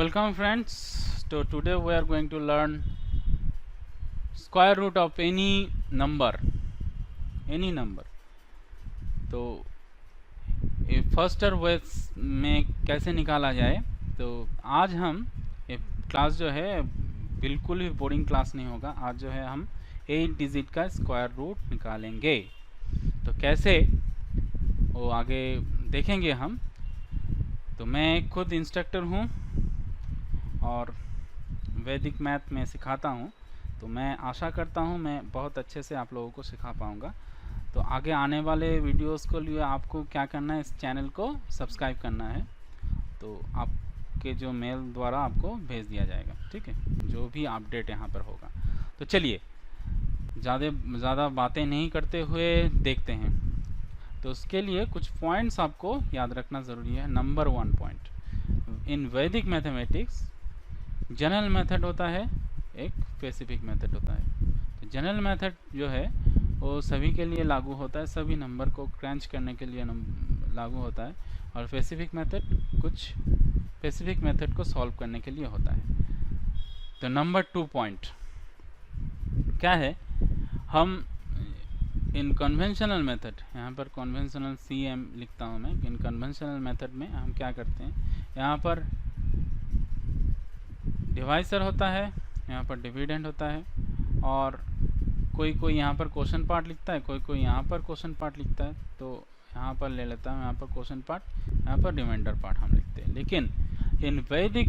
Welcome friends. So today we are going to learn square root of any number. तो फर्स्टर veg में कैसे निकाला जाए, तो आज हम क्लास जो है बिल्कुल भी बोरिंग क्लास नहीं होगा। आज जो है हम 8 डिजिट का स्क्वायर रूट निकालेंगे। तो कैसे वो आगे देखेंगे हम। तो मैं खुद इंस्ट्रक्टर हूँ और वैदिक मैथ में सिखाता हूँ, तो मैं आशा करता हूँ मैं बहुत अच्छे से आप लोगों को सिखा पाऊँगा। तो आगे आने वाले वीडियोस को लिए आपको क्या करना है, इस चैनल को सब्सक्राइब करना है। तो आपके जो मेल द्वारा आपको भेज दिया जाएगा, ठीक है, जो भी अपडेट यहाँ पर होगा। तो चलिए ज़्यादा बातें नहीं करते हुए देखते हैं। तो उसके लिए कुछ पॉइंट्स आपको याद रखना ज़रूरी है। नंबर 1 पॉइंट, इन वैदिक मैथमेटिक्स जनरल मेथड होता है, एक स्पेसिफिक मेथड होता है। तो जनरल मेथड जो है वो सभी के लिए लागू होता है, सभी नंबर को क्रंच करने के लिए लागू होता है, और स्पेसिफिक मेथड कुछ स्पेसिफिक मेथड को सॉल्व करने के लिए होता है। तो नंबर 2 पॉइंट क्या है, हम इन कन्वेंशनल मेथड, यहाँ पर कन्वेंशनल CM लिखता हूँ मैं, इन कन्वेंशनल मेथड में हम क्या करते हैं, यहाँ पर डिवाइसर होता है, यहाँ पर डिविडेंड होता है, और कोई यहाँ पर क्वेश्चन पार्ट लिखता है, कोई यहाँ पर क्वेश्चन पार्ट लिखता है। तो यहाँ पर ले लेता हूँ, यहाँ पर क्वेश्चन पार्ट, यहाँ पर रिमाइंडर पार्ट हम लिखते हैं। लेकिन इन वैदिक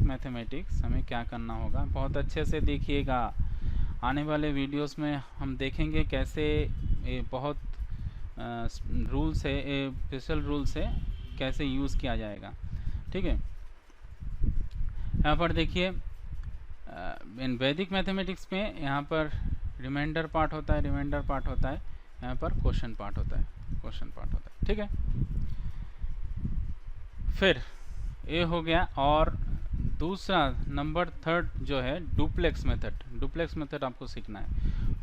मैथमेटिक्स हमें क्या करना होगा, बहुत अच्छे से देखिएगा। आने वाले वीडियोस में हम देखेंगे कैसे ये बहुत रूल्स है, स्पेशल रूल्स है, कैसे यूज़ किया जाएगा, ठीक है। यहाँ पर देखिए इन वैदिक मैथमेटिक्स में यहाँ पर रिमाइंडर पार्ट होता है, यहाँ पर क्वेश्चन पार्ट होता है, ठीक है। फिर ये हो गया। और दूसरा नंबर 3 जो है डुप्लेक्स मेथड आपको सीखना है।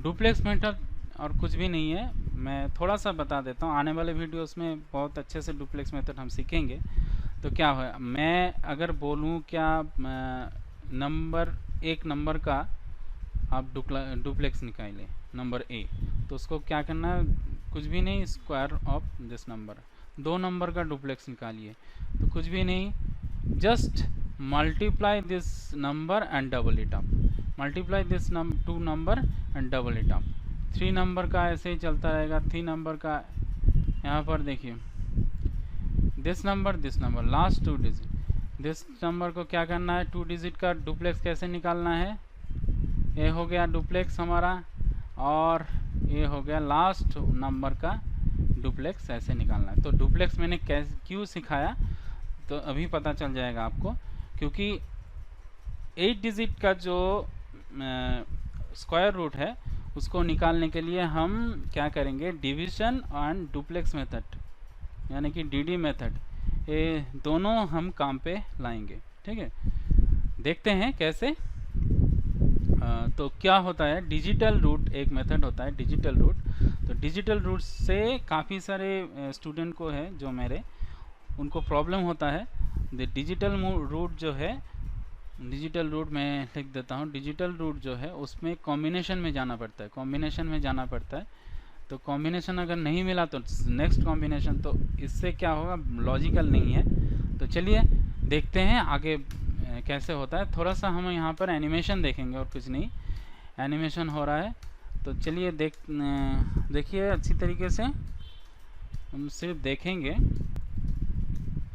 डुप्लेक्स मेथड और कुछ भी नहीं है, मैं थोड़ा सा बता देता हूँ। आने वाले वीडियोस में बहुत अच्छे से डुप्लेक्स मेथड हम सीखेंगे। तो क्या है, मैं अगर बोलूँ क्या एक नंबर का आप डुप्लेक्स निकालें, नंबर A, तो उसको क्या करना है, कुछ भी नहीं, square of this number. 2 number का डुप्लेक्स निकालिए, तो कुछ भी नहीं, just multiply this number and double it up, multiply this 2 number and double it up. 3 number का ऐसे ही चलता रहेगा। 3 नंबर का यहाँ पर देखिए, this number last 2 digit, this number को क्या करना है, 2 डिजिट का डुप्लेक्स कैसे निकालना है। ये हो गया डुप्लेक्स हमारा, और ये हो गया लास्ट नंबर का डुप्लेक्स ऐसे निकालना है। तो डुप्लेक्स मैंने क्यों सिखाया, तो अभी पता चल जाएगा आपको। क्योंकि 8 डिजिट का जो स्क्वायर रूट है उसको निकालने के लिए हम क्या करेंगे, डिवीजन एंड डुप्लेक्स मेथड, यानी कि DD मेथड, ये दोनों हम काम पे लाएंगे, ठीक है। देखते हैं कैसे। तो क्या होता है, डिजिटल रूट एक मेथड होता है, डिजिटल रूट। तो डिजिटल रूट से काफ़ी सारे स्टूडेंट को है जो मेरे, उनको प्रॉब्लम होता है। डिजिटल रूट जो है, डिजिटल रूट में लिख देता हूँ, डिजिटल रूट जो है उसमें कॉम्बिनेशन में जाना पड़ता है। तो कॉम्बिनेशन अगर नहीं मिला तो नेक्स्ट कॉम्बिनेशन, तो इससे क्या होगा, लॉजिकल नहीं है। तो चलिए देखते हैं आगे कैसे होता है। थोड़ा सा हम यहाँ पर एनिमेशन देखेंगे और कुछ नहीं, एनिमेशन हो रहा है। तो चलिए देखिए अच्छी तरीके से, हम सिर्फ देखेंगे।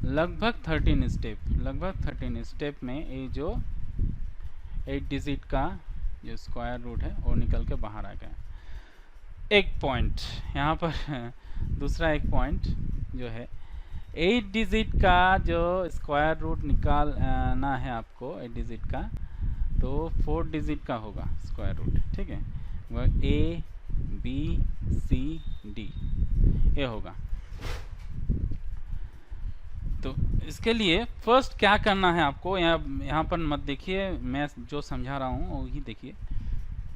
लगभग 13 स्टेप में ये जो 8 डिजिट का जो स्क्वायर रूट है वो निकल के बाहर आ गया। एक पॉइंट यहाँ पर दूसरा एक पॉइंट जो है, 8 डिजिट का जो स्क्वायर रूट निकालना है आपको 8 डिजिट का, तो 4 डिजिट का होगा स्क्वायर रूट, ठीक है। वह A B C D ये होगा। तो इसके लिए फर्स्ट क्या करना है आपको, यहाँ पर मत देखिए, मैं जो समझा रहा हूँ वही देखिए।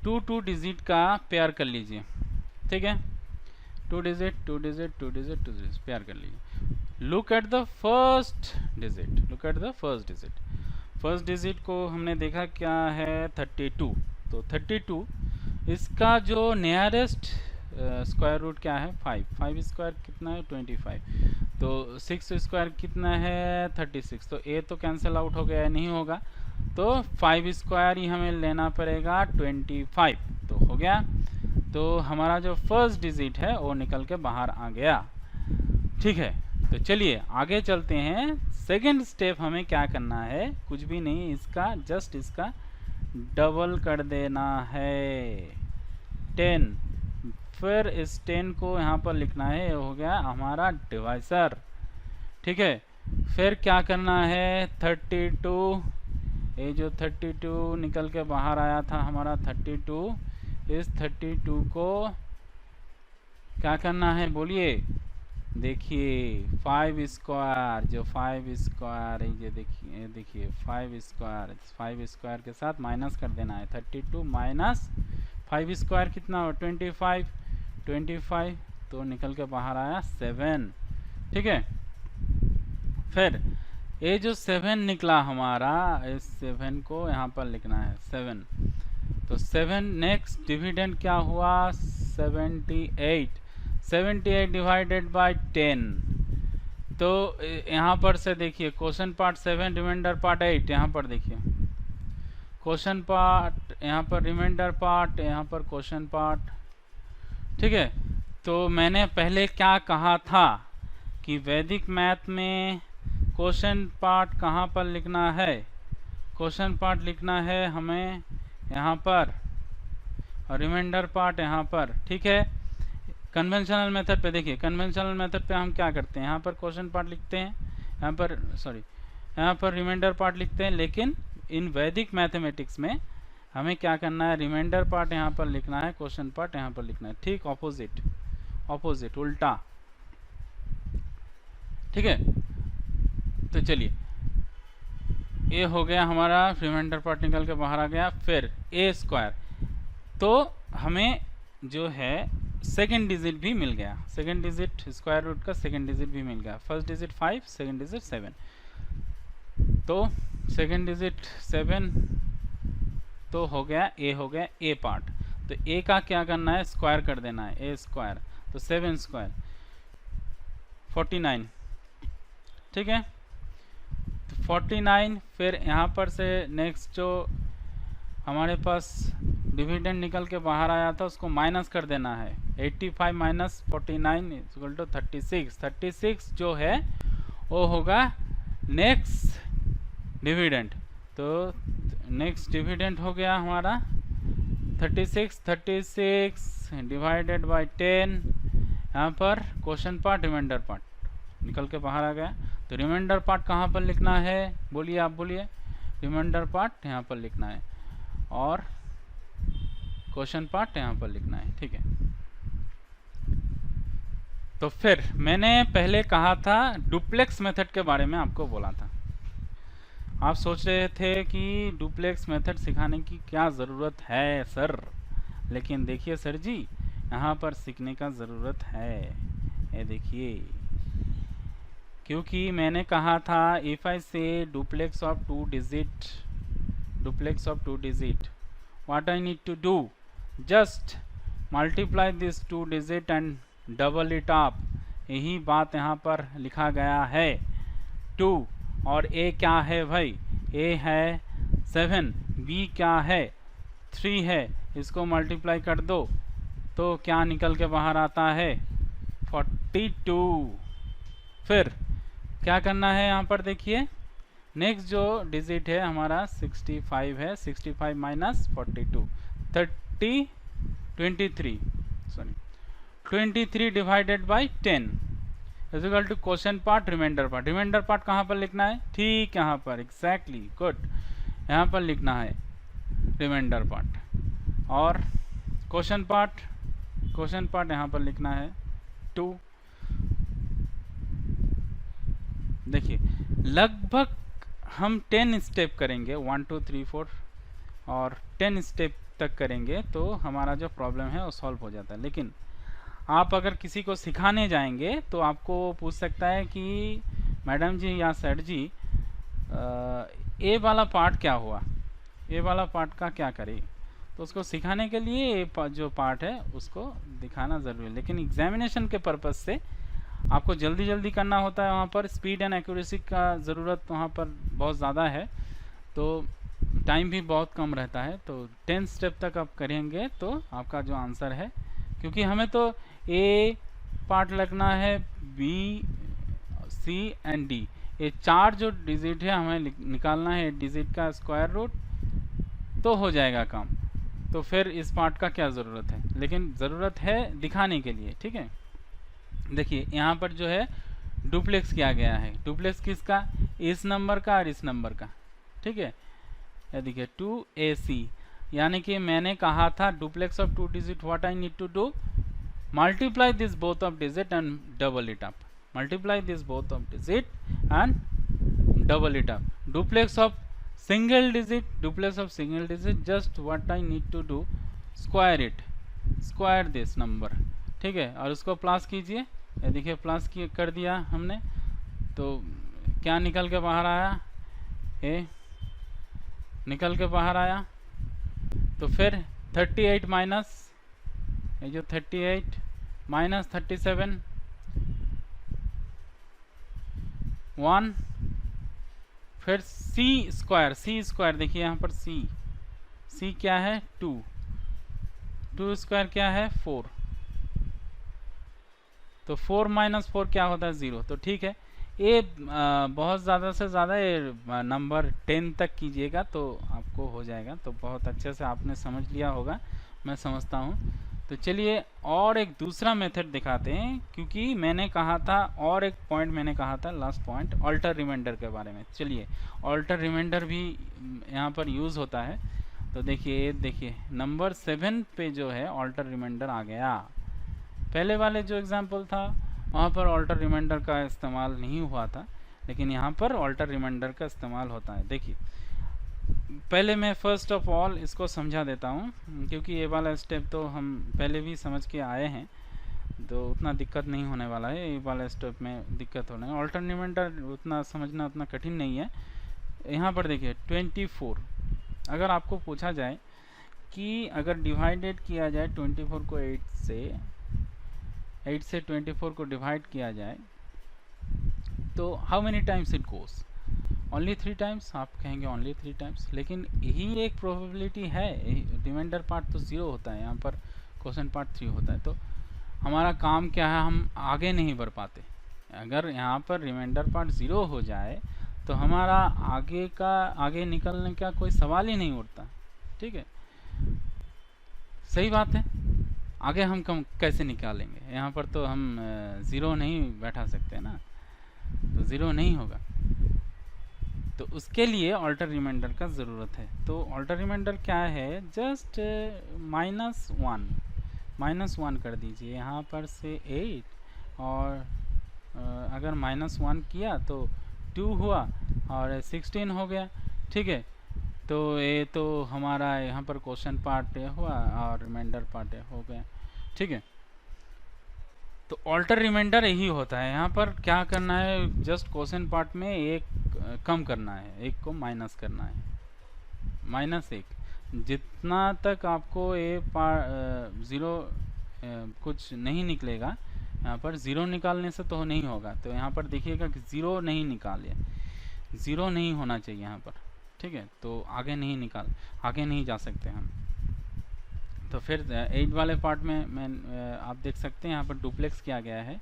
2 डिजिट का पेयर कर लीजिए, ठीक है। 2 डिजिट 2 डिजिट 2 डिजिट 2 डिजिट प्यार कर लीजिए। Look at the first digit, look at the first digit. First digit को हमने देखा क्या है 32, तो 32 इसका जो नियरेस्ट स्क्वायर रूट क्या है 5, 5 स्क्वायर कितना है 25, तो 6 स्क्वायर कितना है 36, तो ए तो कैंसिल आउट हो गया, नहीं होगा, तो 5 स्क्वायर ही हमें लेना पड़ेगा 25, तो हो गया। तो हमारा जो फर्स्ट डिजिट है वो निकल के बाहर आ गया। ठीक है, तो चलिए आगे चलते हैं। सेकंड स्टेप हमें क्या करना है, कुछ भी नहीं, इसका जस्ट इसका डबल कर देना है 10, फिर इस 10 को यहाँ पर लिखना है, हो गया हमारा डिवाइसर। ठीक है, फिर क्या करना है 32, ये जो 32 निकल के बाहर आया था हमारा 32, इस 32 को क्या करना है बोलिए, देखिए 5 स्क्वायर, जो 5 स्क्वायर ये देखिए, देखिए 5 स्क्वायर, 5 स्क्वायर के साथ माइनस कर देना है, 32 माइनस 5 स्क्वायर कितना हो 25, 25 तो निकल के बाहर आया 7। ठीक है, फिर ये जो 7 निकला हमारा, इस 7 को यहाँ पर लिखना है 7, तो 7 नेक्स्ट डिविडेंड क्या हुआ 78, 78 डिवाइडेड बाय 10, तो यहाँ पर से देखिए क्वेश्चन पार्ट 7 रिमाइंडर पार्ट 8, यहाँ पर देखिए क्वेश्चन पार्ट, यहाँ पर रिमाइंडर पार्ट, यहाँ पर क्वेश्चन पार्ट। ठीक है, तो मैंने पहले क्या कहा था कि वैदिक मैथ में क्वेश्चन पार्ट कहाँ पर लिखना है, क्वेश्चन पार्ट लिखना है हमें यहाँ पर, और रिमाइंडर पार्ट यहाँ पर। ठीक है, कन्वेंशनल मेथड पे देखिए, कन्वेंशनल मेथड पे हम क्या करते हैं, यहाँ पर क्वेश्चन पार्ट लिखते हैं, यहाँ पर सॉरी यहाँ पर रिमाइंडर पार्ट लिखते हैं, लेकिन इन वैदिक मैथमेटिक्स में हमें क्या करना है, रिमाइंडर पार्ट यहाँ पर लिखना है, क्वेश्चन पार्ट यहाँ पर लिखना है। ठीक, ऑपोजिट, ऑपोजिट उल्टा। ठीक है, तो चलिए ये हो गया हमारा, रिमाइंडर पार्ट निकल के बाहर आ गया। फिर ए स्क्वायर, तो हमें जो है सेकेंड डिजिट भी मिल गया, सेकेंड डिजिट स्क्वायर रूट का सेकेंड डिजिट भी मिल गया। फर्स्ट डिजिट 5, सेकेंड डिजिट 7, तो सेकेंड डिजिट 7 तो हो गया, ए हो गया ए पार्ट। तो ए का क्या करना है, स्क्वायर कर देना है, ए स्क्वायर, तो 7 स्क्वायर 49। ठीक है, तो 49, फिर यहाँ पर से नेक्स्ट जो हमारे पास डिविडेंड निकल के बाहर आया था उसको माइनस कर देना है, 85 माइनस 49 इक्वल टू 36, 36 जो है वो होगा नेक्स्ट डिविडेंड। तो नेक्स्ट डिविडेंड हो गया हमारा 36, 36 डिवाइडेड बाय 10, यहाँ पर क्वेश्चन पार्ट रिमाइंडर पार्ट निकल के बाहर आ गया। तो रिमाइंडर पार्ट कहाँ पर लिखना है बोलिए, आप बोलिए, रिमाइंडर पार्ट यहाँ पर लिखना है और क्वेश्चन पार्ट यहाँ पर लिखना है। ठीक है, तो फिर मैंने पहले कहा था डुप्लेक्स मेथड के बारे में आपको बोला था। आप सोच रहे थे कि डुप्लेक्स मेथड सिखाने की क्या ज़रूरत है सर, लेकिन देखिए सर जी यहाँ पर सीखने का ज़रूरत है। ये देखिए, क्योंकि मैंने कहा था if I say duplex of 2 digit, duplex of 2 digit, what I need to do, just multiply this 2 digit and double it up. यही बात यहाँ पर लिखा गया है। 2 और a क्या है भाई, a है 7, b क्या है 3 है, इसको मल्टीप्लाई कर दो तो क्या निकल के बाहर आता है 42। फिर क्या करना है यहाँ पर देखिए, नेक्स्ट जो डिजिट है हमारा 65 है, 65 minus 42 23 divided by 10 is equal to question part remainder part. Remainder part कहाँ पर लिखना है, ठीक यहाँ पर, एग्जैक्टली गुड, यहाँ पर लिखना है रिमाइंडर पार्ट, और क्वेश्चन पार्ट यहाँ पर लिखना है 2। देखिए लगभग हम 10 स्टेप करेंगे, 1 2 3 4 और 10 स्टेप तक करेंगे तो हमारा जो प्रॉब्लम है वो सॉल्व हो जाता है। लेकिन आप अगर किसी को सिखाने जाएंगे तो आपको पूछ सकता है कि मैडम जी या सर जी ए वाला पार्ट क्या हुआ, ए वाला पार्ट का क्या करें। तो उसको सिखाने के लिए जो पार्ट है उसको दिखाना ज़रूरी है, लेकिन एग्जामिनेशन के पर्पज़ से आपको जल्दी जल्दी करना होता है। वहाँ पर स्पीड एंड एक्यूरेसी का ज़रूरत वहाँ पर बहुत ज़्यादा है, तो टाइम भी बहुत कम रहता है। तो 10 स्टेप तक आप करेंगे तो आपका जो आंसर है, क्योंकि हमें तो ए पार्ट लगना है, बी, सी एंड डी, ये 4 जो डिजिट है हमें निकालना है 8 डिजिट का स्क्वायर रूट, तो हो जाएगा काम। तो फिर इस पार्ट का क्या ज़रूरत है, लेकिन ज़रूरत है दिखाने के लिए। ठीक है, देखिए यहाँ पर जो है डुप्लेक्स किया गया है। डुप्लेक्स किसका, इस नंबर का और इस नंबर का। ठीक है, ये देखिए 2AC, यानी कि मैंने कहा था duplex of 2 digit, what I need to do, multiply this both of digit and double it up, multiply this both of digit and double it up. Duplex of single digit, duplex of single digit, just what I need to do, square it, square this number. ठीक है, और उसको plus कीजिए, ये देखिए plus कर दिया हमने, तो क्या निकल के बाहर आया, ए निकल के बाहर आया। तो फिर 38 माइनस, ये जो 38 माइनस 37, 1, फिर सी स्क्वायर, सी स्क्वायर देखिए यहाँ पर सी क्या है 2 स्क्वायर क्या है 4, तो 4 माइनस 4 क्या होता है 0। तो ठीक है, ये बहुत ज़्यादा से ज़्यादा ये नंबर 10 तक कीजिएगा तो आपको हो जाएगा। तो बहुत अच्छे से आपने समझ लिया होगा, मैं समझता हूँ। तो चलिए और एक दूसरा मेथड दिखाते हैं, क्योंकि मैंने कहा था, और एक पॉइंट मैंने कहा था लास्ट पॉइंट, ऑल्टर रिमाइंडर के बारे में। चलिए ऑल्टर रिमाइंडर भी यहाँ पर यूज़ होता है। तो देखिए नंबर 7 पे जो है ऑल्टर रिमाइंडर आ गया। पहले वाले जो एग्जाम्पल था वहाँ पर ऑल्टर रिमाइंडर का इस्तेमाल नहीं हुआ था, लेकिन यहाँ पर ऑल्टर रिमाइंडर का इस्तेमाल होता है। देखिए पहले मैं फर्स्ट ऑफ ऑल इसको समझा देता हूँ, क्योंकि ये वाला स्टेप तो हम पहले भी समझ के आए हैं, तो उतना दिक्कत नहीं होने वाला है। ये वाला स्टेप में दिक्कत होना है, ऑल्टर रिमाइंडर उतना समझना उतना कठिन नहीं है। यहाँ पर देखिए 24, अगर आपको पूछा जाए कि अगर डिवाइडेड किया जाए 24 को 8 से 24 को डिवाइड किया जाए तो how many times it goes, only 3 times. आप कहेंगे ओनली 3 टाइम्स, लेकिन यही एक प्रोबेबिलिटी है। रिमाइंडर पार्ट तो 0 होता है, यहाँ पर क्वेश्चन पार्ट 3 होता है। तो हमारा काम क्या है, हम आगे नहीं बढ़ पाते। अगर यहाँ पर रिमाइंडर पार्ट 0 हो जाए तो हमारा आगे निकलने का कोई सवाल ही नहीं उठता। ठीक है, सही बात है। आगे हम कैसे निकालेंगे, यहाँ पर तो हम 0 नहीं बैठा सकते ना, तो 0 नहीं होगा। तो उसके लिए ऑल्टर रिमाइंडर का ज़रूरत है। तो ऑल्टर रिमाइंडर क्या है, जस्ट -1 कर दीजिए यहाँ पर से 8, और अगर -1 किया तो 2 हुआ और 16 हो गया। ठीक है, तो ये तो हमारा यहाँ पर क्वेश्चन पार्ट हुआ और रिमाइंडर पार्ट हो गया। ठीक है, तो ऑल्टर रिमाइंडर यही होता है। यहाँ पर क्या करना है, जस्ट क्वेश्चन पार्ट में एक कम करना है, एक को माइनस करना है, -1। जितना तक आपको ये 0 कुछ नहीं निकलेगा, यहाँ पर 0 निकालने से तो नहीं होगा। तो यहाँ पर देखिएगा कि 0 नहीं निकालिए, 0 नहीं होना चाहिए यहाँ पर। ठीक है, तो आगे नहीं जा सकते हम। तो फिर 8 वाले पार्ट में मैं आप देख सकते हैं यहाँ पर डुप्लेक्स किया गया है।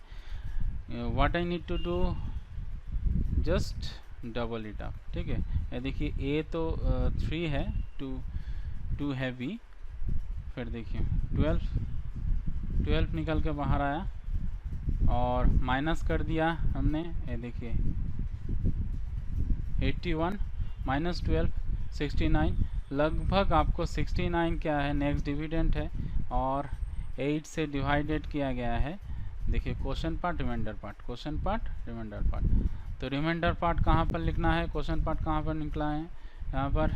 What I need to do, just double it up. ठीक है, ये देखिए ए तो 3 है, 2 है बी, फिर देखिए 12 निकल के बाहर आया और माइनस कर दिया हमने। ये देखिए 81 -12 69, लगभग आपको 69 क्या है, नेक्स्ट डिविडेंट है, और 8 से डिवाइडेड किया गया है। देखिए question part remainder part, question part remainder part. तो रिमाइंडर पार्ट कहाँ पर लिखना है, क्वेश्चन पार्ट कहाँ पर निकला है, यहाँ पर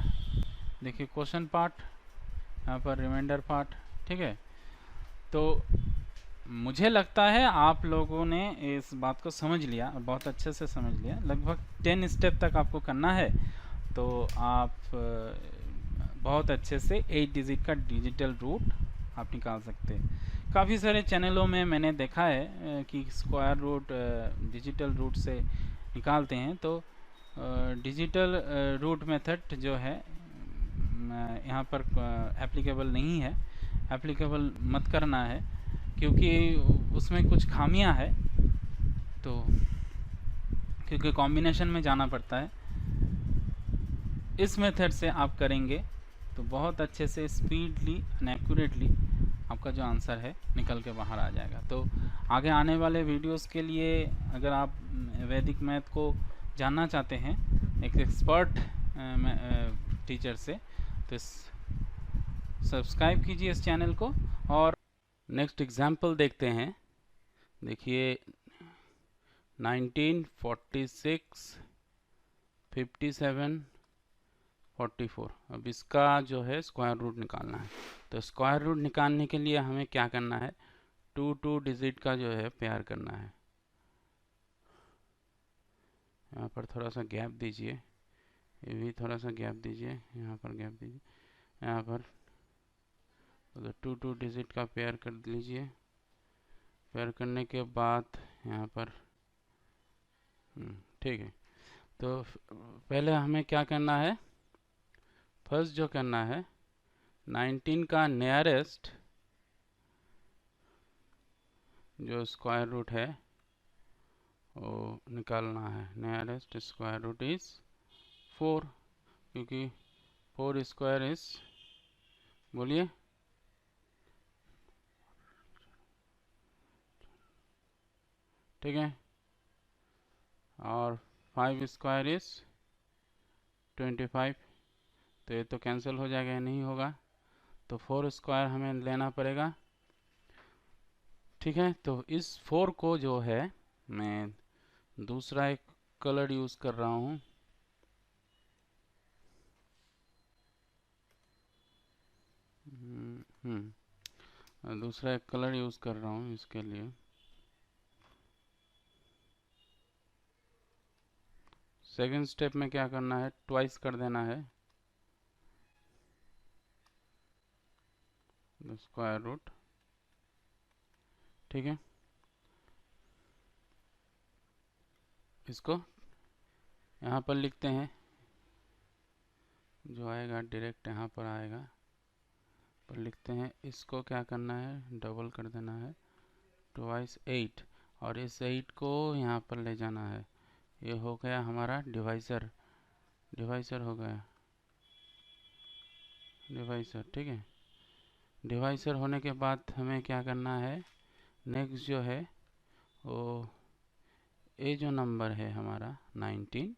देखिए क्वेश्चन पार्ट, यहाँ पर रिमाइंडर पार्ट। ठीक है, तो मुझे लगता है आप लोगों ने इस बात को समझ लिया, बहुत अच्छे से समझ लिया। लगभग 10 स्टेप तक आपको करना है, तो आप बहुत अच्छे से 8 डिजिट का डिजिटल रूट आप निकाल सकते हैं। काफ़ी सारे चैनलों में मैंने देखा है कि स्क्वायर रूट डिजिटल रूट से निकालते हैं। तो डिजिटल रूट मेथड जो है यहाँ पर एप्लीकेबल नहीं है, एप्लीकेबल मत करना है, क्योंकि उसमें कुछ खामियां है। तो क्योंकि कॉम्बिनेशन में जाना पड़ता है, इस मेथड से आप करेंगे तो बहुत अच्छे से स्पीडली एंड एक्यूरेटली आपका जो आंसर है निकल के बाहर आ जाएगा। तो आगे आने वाले वीडियोस के लिए अगर आप वैदिक मैथ को जानना चाहते हैं एक एक्सपर्ट टीचर से, तो सब्सक्राइब कीजिए इस चैनल को। और नेक्स्ट एग्जाम्पल देखते हैं। देखिए 1946, 57, 44। अब इसका जो है स्क्वायर रूट निकालना है। तो स्क्वायर रूट निकालने के लिए हमें क्या करना है, 2 डिजिट का जो है पेयर करना है। यहाँ पर थोड़ा सा गैप दीजिए, ये भी थोड़ा सा गैप दीजिए, यहाँ पर गैप दीजिए, यहाँ पर तो 2 डिजिट का पेयर कर लीजिए। पेयर करने के बाद यहाँ पर ठीक है। तो पहले हमें क्या करना है, फर्स्ट जो करना है 19 का नियरेस्ट जो स्क्वायर रूट है वो निकालना है। नियरेस्ट स्क्वायर रूट इज 4, क्योंकि 4 स्क्वायर इज, बोलिए, ठीक है, और 5 स्क्वायर इज 25। तो ये तो कैंसिल हो जाएगा, नहीं होगा, तो 4 स्क्वायर हमें लेना पड़ेगा। ठीक है, तो इस 4 को जो है मैं दूसरा एक कलर यूज़ कर रहा हूँ। दूसरा एक कलर यूज़ कर रहा हूँ इसके लिए। सेकंड स्टेप में क्या करना है, ट्वाइस कर देना है स्क्वायर रूट। ठीक है, इसको यहाँ पर लिखते हैं, जो आएगा डायरेक्ट यहाँ पर आएगा, पर लिखते हैं। इसको क्या करना है, डबल कर देना है, ट्वाइस 8, और इस 8 को यहाँ पर ले जाना है। ये हो गया हमारा डिवाइसर, डिवाइसर हो गया, डिवाइसर। ठीक है, डिवाइसर होने के बाद हमें क्या करना है, नेक्स्ट जो है वो ये जो नंबर है हमारा 19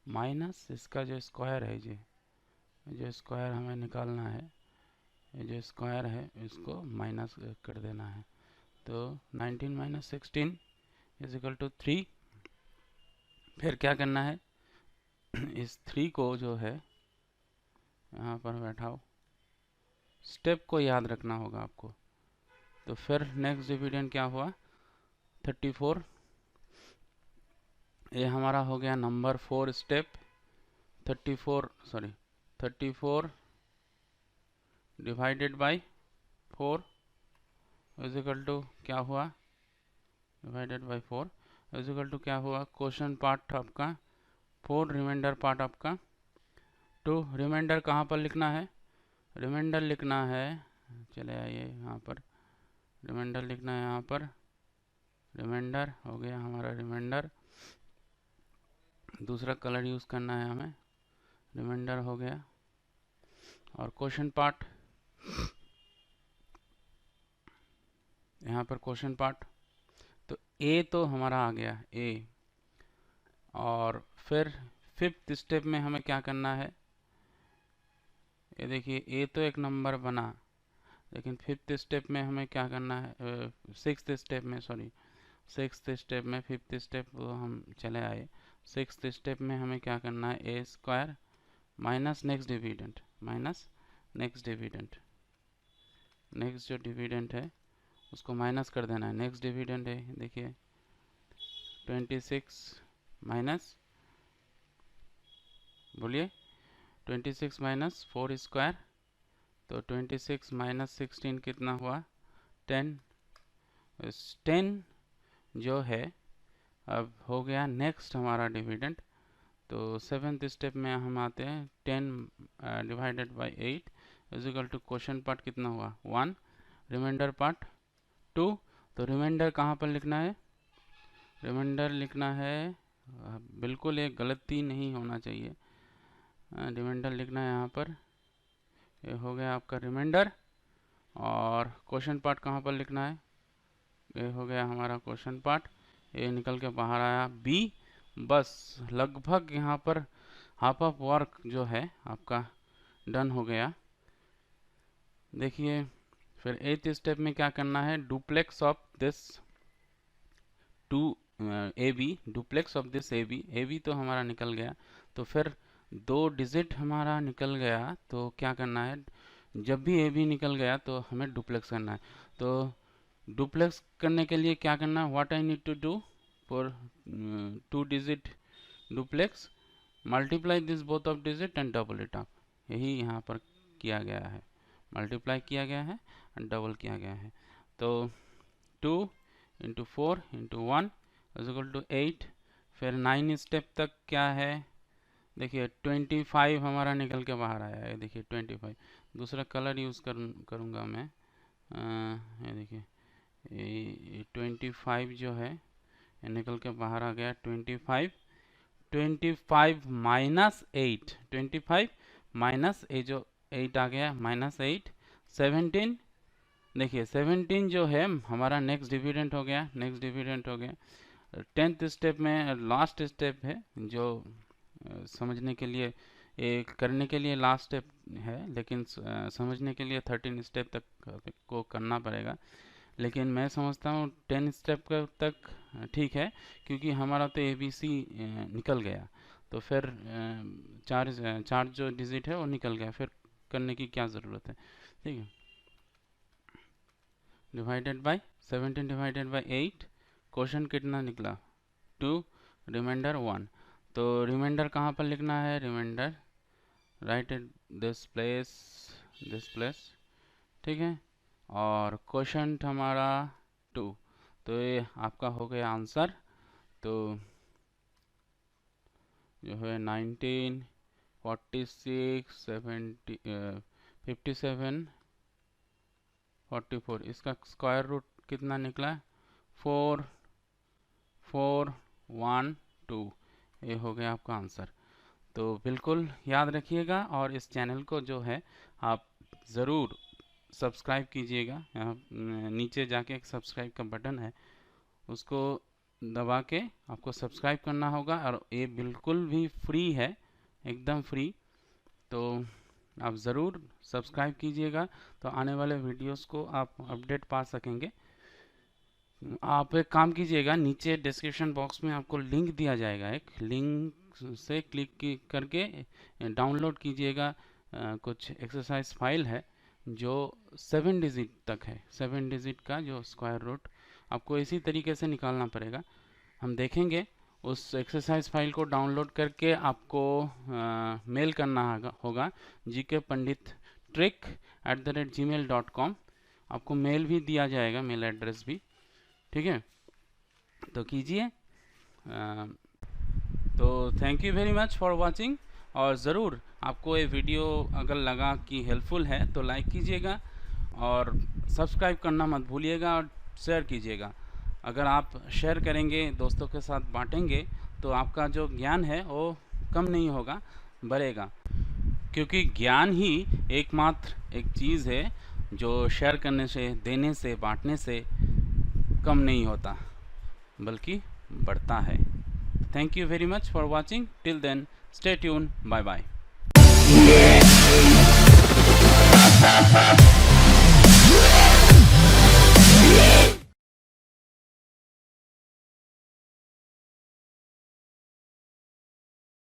माइनस इसका जो स्क्वायर है, जो स्क्वायर हमें निकालना है, ये जो स्क्वायर है इसको माइनस कर देना है। तो 19 माइनस 16 इज इक्वल टू 3। फिर क्या करना है, इस 3 को जो है यहाँ पर बैठाओ, स्टेप को याद रखना होगा आपको। तो फिर नेक्स्ट डिविडेंड क्या हुआ, 34। ये हमारा हो गया number 4 step. 34 divided by 4 is equal to क्या हुआ, divided by 4 is equal to क्या हुआ, क्वेश्चन पार्ट आपका 4, रिमाइंडर पार्ट आपका 2। रिमाइंडर कहाँ पर लिखना है, रिमाइंडर लिखना है, चले आइए यहाँ पर, रिमाइंडर लिखना है यहाँ पर। रिमाइंडर हो गया हमारा, रिमाइंडर दूसरा कलर यूज़ करना है हमें, रिमाइंडर हो गया। और क्वेश्चन पार्ट, यहाँ पर क्वेश्चन पार्ट, तो ए तो हमारा आ गया ए। और फिर फिफ्थ स्टेप में हमें क्या करना है, ये देखिए ए तो एक नंबर बना, लेकिन फिफ्थ स्टेप में हमें क्या करना है, सिक्स्थ स्टेप में, सॉरी सिक्स्थ स्टेप में, फिफ्थ स्टेप हम चले आए, सिक्स्थ स्टेप में हमें क्या करना है, A square minus next dividend, minus next dividend, next जो डिविडेंड है उसको माइनस कर देना है। नेक्स्ट डिविडेंड है, देखिए 26 माइनस, बोलिए 26 माइनस 4 स्क्वायर, तो 26 माइनस 16 कितना हुआ 10। 10 जो है अब हो गया नेक्स्ट हमारा डिविडेंड। तो 7th स्टेप में हम आते हैं, 10 divided by 8 is equal to question part कितना हुआ 1, रिमाइंडर पार्ट 2। तो रिमाइंडर कहाँ पर लिखना है, रिमाइंडर लिखना है, बिल्कुल एक गलती नहीं होना चाहिए, रिमाइंडर लिखना है यहाँ पर, ये हो गया आपका रिमाइंडर। और क्वेश्चन पार्ट कहाँ पर लिखना है, ये हो गया हमारा क्वेश्चन पार्ट, ये निकल के बाहर आया बी। बस लगभग यहाँ पर हाफ ऑफ वर्क जो है आपका डन हो गया। देखिए फिर 8th स्टेप में क्या करना है, duplex of this two A B, duplex of this A B तो हमारा निकल गया। तो फिर 2 डिजिट हमारा निकल गया, तो क्या करना है, जब भी ए बी निकल गया तो हमें डुप्लेक्स करना है। तो डुप्लेक्स करने के लिए क्या करना है, what I need to do for 2 digit duplex, multiply this both of digit and double it up, यही यहाँ पर किया गया है, मल्टीप्लाई किया गया है एंड डबल किया गया है। तो 2 into 4 into 1 is equal to 8। फिर 9 स्टेप तक क्या है, देखिए 25 हमारा निकल के बाहर आया है, देखिए 25। दूसरा कलर यूज़ करूँगा मैं, ये देखिए ये 25 जो है ये निकल के बाहर आ गया 25। 25 माइनस 8, 25 माइनस ये जो 8 आ गया माइनस 8, 17। देखिए 17 जो है हमारा नेक्स्ट डिविडेंड हो गया, नेक्स्ट डिविडेंड हो गया। 10th स्टेप में लास्ट स्टेप है जो समझने के लिए, एक करने के लिए लास्ट स्टेप है, लेकिन समझने के लिए 13 स्टेप तक को करना पड़ेगा। लेकिन मैं समझता हूँ 10 स्टेप तक ठीक है, क्योंकि हमारा तो ABC निकल गया, तो फिर चार जो डिजिट है वो निकल गया, फिर करने की क्या ज़रूरत है, ठीक है। Divided by 17 divided by 8, question कितना निकला 2, रिमाइंडर 1। तो रिमाइंडर कहाँ पर लिखना है, remainder right at this place, ठीक है। और क्वेश्चन हमारा 2, तो ये आपका हो गया आंसर। तो जो है 19, 46, 70, 57, 44, इसका स्क्वायर रूट कितना निकला 4, 4, 1, 2, ये हो गया आपका आंसर। तो बिल्कुल याद रखिएगा और इस चैनल को जो है आप ज़रूर सब्सक्राइब कीजिएगा। यहाँ नीचे जाके एक सब्सक्राइब का बटन है, उसको दबा के आपको सब्सक्राइब करना होगा, और ये बिल्कुल भी फ्री है, एकदम फ्री। तो आप ज़रूर सब्सक्राइब कीजिएगा, तो आने वाले वीडियोस को आप अपडेट पा सकेंगे। आप एक काम कीजिएगा, नीचे डिस्क्रिप्शन बॉक्स में आपको लिंक दिया जाएगा, एक लिंक से क्लिक करके डाउनलोड कीजिएगा। कुछ एक्सरसाइज फाइल है जो 7 डिजिट तक है, 7 डिजिट का जो स्क्वायर रूट आपको इसी तरीके से निकालना पड़ेगा। हम देखेंगे, उस एक्सरसाइज फाइल को डाउनलोड करके आपको मेल करना होगा gkpandittrick@gmail.com। आपको मेल भी दिया जाएगा, मेल एड्रेस भी, ठीक है। तो कीजिए। तो thank you very much for watching, और ज़रूर आपको ये वीडियो अगर लगा कि हेल्पफुल है तो लाइक कीजिएगा, और सब्सक्राइब करना मत भूलिएगा, और शेयर कीजिएगा। अगर आप शेयर करेंगे, दोस्तों के साथ बांटेंगे, तो आपका जो ज्ञान है वो कम नहीं होगा, बढ़ेगा, क्योंकि ज्ञान ही एकमात्र एक चीज़ है जो शेयर करने से, देने से, बांटने से कम नहीं होता, बल्कि बढ़ता है। Thank you very much for watching. Till then, stay tune, bye bye.